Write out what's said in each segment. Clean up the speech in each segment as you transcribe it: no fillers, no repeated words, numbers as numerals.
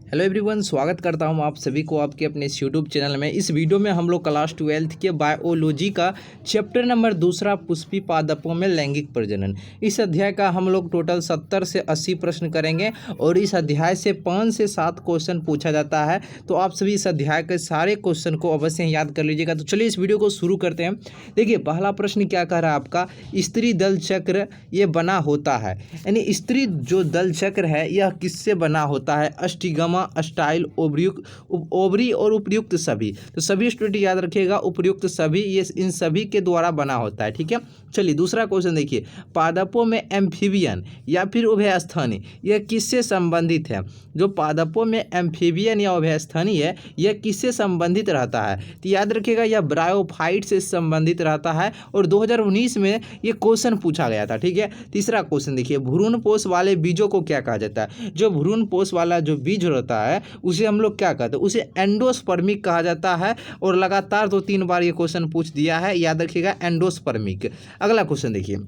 Hello everyone, स्वागत करता हूं आप सभी को आपके अपने इस यूट्यूब चैनल में। इस वीडियो में हम लोग क्लास 12 के बायोलॉजी का चैप्टर नंबर 2 पुष्पी पादपों में लैंगिक प्रजनन, इस अध्याय का हम लोग टोटल 70 से 80 प्रश्न करेंगे और इस अध्याय से 5 से 7 क्वेश्चन पूछा जाता है। तो आप सभी इस अध्याय के सारे क्वेश्चन को अवश्य याद कर लीजिएगा। तो चलिए इस वीडियो को शुरू करते हैं। देखिए, पहला प्रश्न क्या कह रहा है आपका, स्त्री दल चक्र ये बना होता है, यानी स्त्री जो दल चक्र है यह किससे बना होता है? अस्टिगमा, स्टाइल, ओवरी और उपयुक्त सभी। तो सभी स्टूडेंट याद रखिएगा, उपयुक्त सभी ये इन सभी के द्वारा बना होता है। ठीक है, चलिए दूसरा क्वेश्चन देखिए, पादपों में एम्फीबियन या फिर उभयस्थानी यह किससे संबंधित है? जो पादपों में एम्फीबियन या उभयस्थानी है यह किससे संबंधित रहता है? तो याद रखिएगा यह ब्रायोफाइट से संबंधित रहता है और 2019 में ये क्वेश्चन पूछा गया था। ठीक है, तीसरा क्वेश्चन देखिए, भ्रूणपोष वाले बीजों को क्या कहा जाता है? जो भ्रूणपोष वाला जो बीज होता है उसे हम लोग क्या कहते हैं? उसे एंडोस्पर्मिक कहा जाता है और लगातार 2-3 बार ये क्वेश्चन पूछ दिया है, याद रखिएगा एंडोस्पर्मिक। अगला क्वेश्चन देखिए,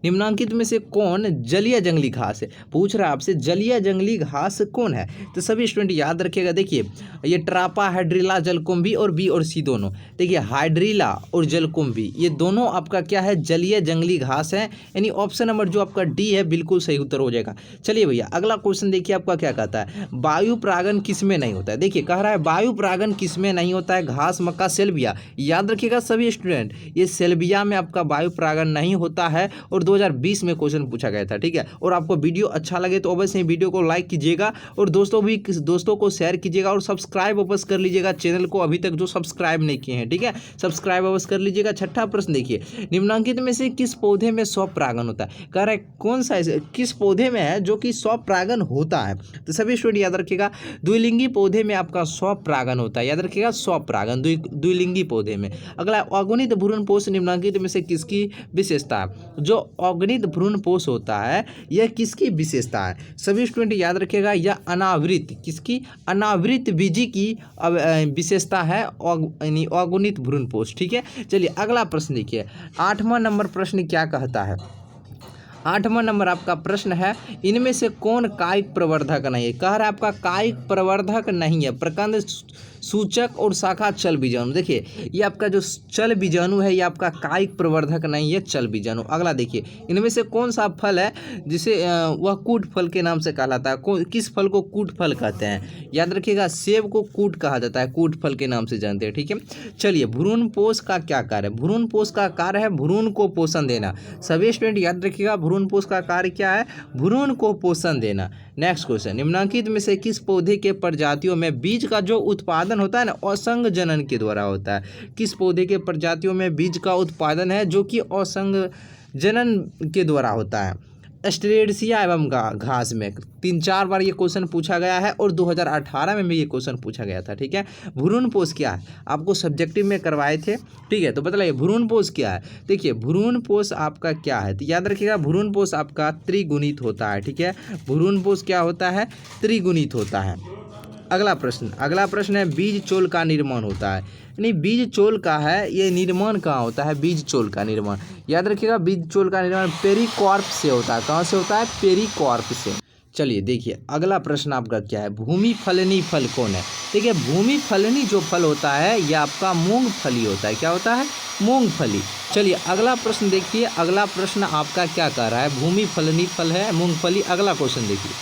निम्नांकित में से कौन जलीय जंगली घास है? पूछ रहा है आपसे जलीय जंगली घास कौन है? तो सभी स्टूडेंट याद रखिएगा, देखिए ये ट्रापा, हाइड्रिला, जलकुंभी और बी और सी दोनों। देखिए हाइड्रिला और जलकुंभी ये दोनों आपका क्या है? जलीय जंगली घास है, यानी ऑप्शन नंबर जो आपका डी है बिल्कुल सही उत्तर हो जाएगा। चलिए भैया अगला क्वेश्चन देखिए, आपका क्या कहता है, वायु परागन किसमें नहीं होता है? देखिए कह रहा है वायु परागन किसमें नहीं होता है? घास, मक्का, सेल्विया। याद रखिएगा सभी स्टूडेंट, ये सेल्विया में आपका वायु परागन नहीं होता है और 2020 में क्वेश्चन पूछा गया था। ठीक है, और आपको वीडियो अच्छा लगे तो अवश्य ही वीडियो को लाइक कीजिएगा और दोस्तों को शेयर कीजिएगा और सब्सक्राइब अवश्य कर लीजिएगा चैनल को, अभी तक जो सब्सक्राइब नहीं किए हैं। ठीक है, सब्सक्राइब अवश्य कर लीजिएगा। छठा प्रश्न देखिए, निम्नांकित में से किस पौधे में स्वपरागन होता है? कह रहा है कौन सा किस पौधे में है जो कि स्वपरागन होता है? तो सभी स्टूडेंट याद रखिएगा, द्विलिंगी पौधे में आपका स्वपरागन होता है। याद रखिएगा स्वपरागन द्विलिंगी पौधे में। अगला, अगुणित भ्रूणपोष निम्नांकित में से किसकी विशेषता है? जो अगुणित भ्रूणपोष होता है यह किसकी विशेषता है? सभी स्टूडेंट याद रखिएगा, यह अनावृत, किसकी? अनावृत बीजी की विशेषता है, यानी अगुणित भ्रूणपोष। ठीक है, चलिए अगला प्रश्न देखिए, 8वां नंबर प्रश्न क्या कहता है? 8वां नंबर आपका प्रश्न है, इनमें से कौन कायिक प्रवर्धक नहीं है? कह रहा है आपका कायिक प्रवर्धक नहीं है, प्रकंद सूचक और शाखा चल बीजाणु। देखिए ये आपका जो चल बीजाणु है ये आपका कायिक प्रवर्धक नहीं है, चल बीजाणु। अगला देखिए, इनमें से कौन सा फल है जिसे वह कूट फल के नाम से कहलाता है? किस फल को कूट फल कहते हैं? याद रखिएगा सेब को कूट कहा जाता है, कूट फल के नाम से जानते हैं। ठीक है, चलिए भ्रूणपोष का क्या कार्य है? भ्रूणपोष का कार्य है भ्रूण को पोषण देना। सभी स्टूडेंट याद रखिएगा, भ्रूणपोष का कार्य क्या है? भ्रूण को पोषण देना। नेक्स्ट क्वेश्चन, निम्नांकित में से किस पौधे के प्रजातियों में बीज का जो उत्पादन होता है ना असंग जनन के द्वारा होता है? किस पौधे के प्रजातियों में बीज का उत्पादन है जो कि असंग जनन के द्वारा होता है? एस्टेरेसिया एवं घास में 3-4 बार ये क्वेश्चन पूछा गया है और 2018 में भी ये क्वेश्चन पूछा गया था। ठीक है, भ्रूणपोष क्या है आपको सब्जेक्टिव में करवाए थे। ठीक है, तो बताइए भ्रूणपोष क्या है? देखिए भ्रूणपोष आपका क्या है, तो याद रखिएगा भ्रूणपोष आपका त्रिगुणित होता है। ठीक है, भ्रूणपोष क्या होता है? त्रिगुणित होता है। अगला प्रश्न है, बीज चोल का निर्माण होता है, यानी बीज चोल का है ये निर्माण कहाँ होता है? बीज चोल का निर्माण याद रखिएगा, बीज चोल का निर्माण पेरिकार्प से होता है। कहाँ से होता है? पेरिकार्प से। चलिए देखिए अगला प्रश्न आपका क्या है, भूमि फलनी फल कौन है? देखिए भूमि फलनी जो फल होता है यह आपका मूंगफली होता है। क्या होता है? मूंगफली। चलिए अगला प्रश्न देखिए, अगला प्रश्न आपका क्या कह रहा है? भूमि फलनी फल है मूंगफली। अगला क्वेश्चन देखिए,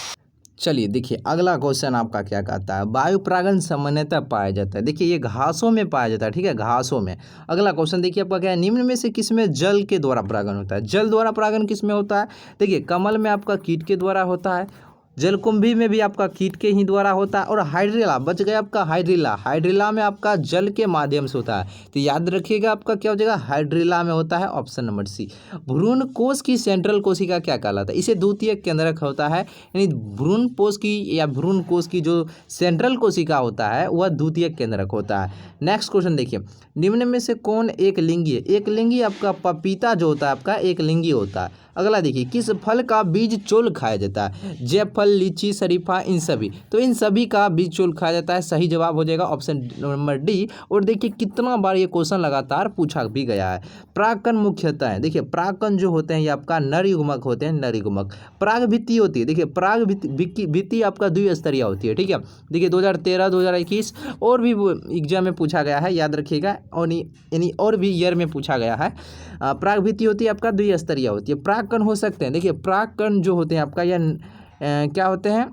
चलिए देखिए अगला क्वेश्चन आपका क्या कहता है, वायु परागन सामान्यतः पाया जाता है। देखिए ये घासों में पाया जाता है। ठीक है, घासों में। अगला क्वेश्चन देखिए आपका क्या है, निम्न में से किसमें जल के द्वारा परागन होता है? जल द्वारा परागन किसमें होता है? देखिए कमल में आपका कीट के द्वारा होता है, जलकुंभी में भी आपका कीट के ही द्वारा होता है और हाइड्रिला बच गया आपका, हाइड्रिला में आपका जल के माध्यम से होता है। तो याद रखिएगा आपका क्या हो जाएगा? हाइड्रिला में होता है, ऑप्शन नंबर सी। भ्रूण कोश की सेंट्रल कोशिका क्या कहलाता है? इसे द्वितीय केंद्रक होता है, यानी भ्रूण कोश की या भ्रूण कोश की जो सेंट्रल कोशिका होता है वह द्वितीय केंद्रक होता है। नेक्स्ट क्वेश्चन देखिए, निम्न में से कौन एक लिंगी है? एक लिंगी आपका पपीता जो होता है आपका एक लिंगी होता है। अगला देखिए, किस फल का बीज चोल खाया जाता है? जायफल, लीची, शरीफा, इन सभी। तो इन सभी का बीज चोल खाया जाता है। सही जवाब हो जाएगा ऑप्शन नंबर डी। और देखिए कितना बार ये क्वेश्चन लगातार पूछा भी गया है। परागकण मुख्यतः है, देखिए परागकण जो होते हैं ये आपका नरयुग्मक होते हैं, नरयुग्मक। पराग भित्ति होती है, देखिए पराग भित्ति आपका द्विस्तरीय होती है, ठीक है। देखिए 2013, 2021 और भी एग्जाम में पूछा गया है, याद रखिएगा। और यानी और भी ईयर में पूछा गया है। पराग भित्ति होती है आपका द्विस्तरीय होती है। परागकण हो सकते हैं, देखिए परागकण जो होते हैं आपका यह क्या होते हैं,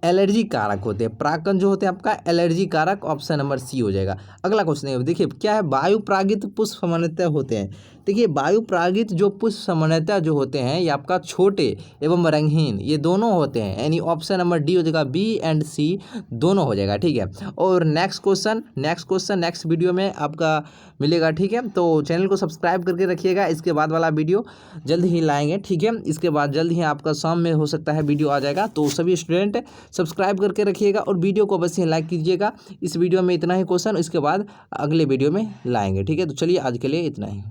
एलर्जी कारक होते हैं। परागकण जो होते हैं आपका एलर्जी कारक, ऑप्शन नंबर सी हो जाएगा। अगला क्वेश्चन है, देखिए क्या है, वायु परागित पुष्प सामान्यतः होते हैं। देखिए वायु परागित जो पुष्प सामान्यतः जो होते हैं ये आपका छोटे एवं रंगहीन, ये दोनों होते हैं, यानी ऑप्शन नंबर डी हो जाएगा, बी एंड सी दोनों हो जाएगा, ठीक है। और नेक्स्ट क्वेश्चन नेक्स्ट वीडियो में आपका मिलेगा, ठीक है। तो चैनल को सब्सक्राइब करके रखिएगा, इसके बाद वाला वीडियो जल्द ही लाएंगे, ठीक है। इसके बाद जल्द ही आपका शाम में हो सकता है वीडियो आ जाएगा। तो सभी स्टूडेंट सब्सक्राइब करके रखिएगा और वीडियो को अवश्य लाइक कीजिएगा। इस वीडियो में इतना ही क्वेश्चन, इसके बाद अगले वीडियो में लाएंगे, ठीक है। तो चलिए आज के लिए इतना ही।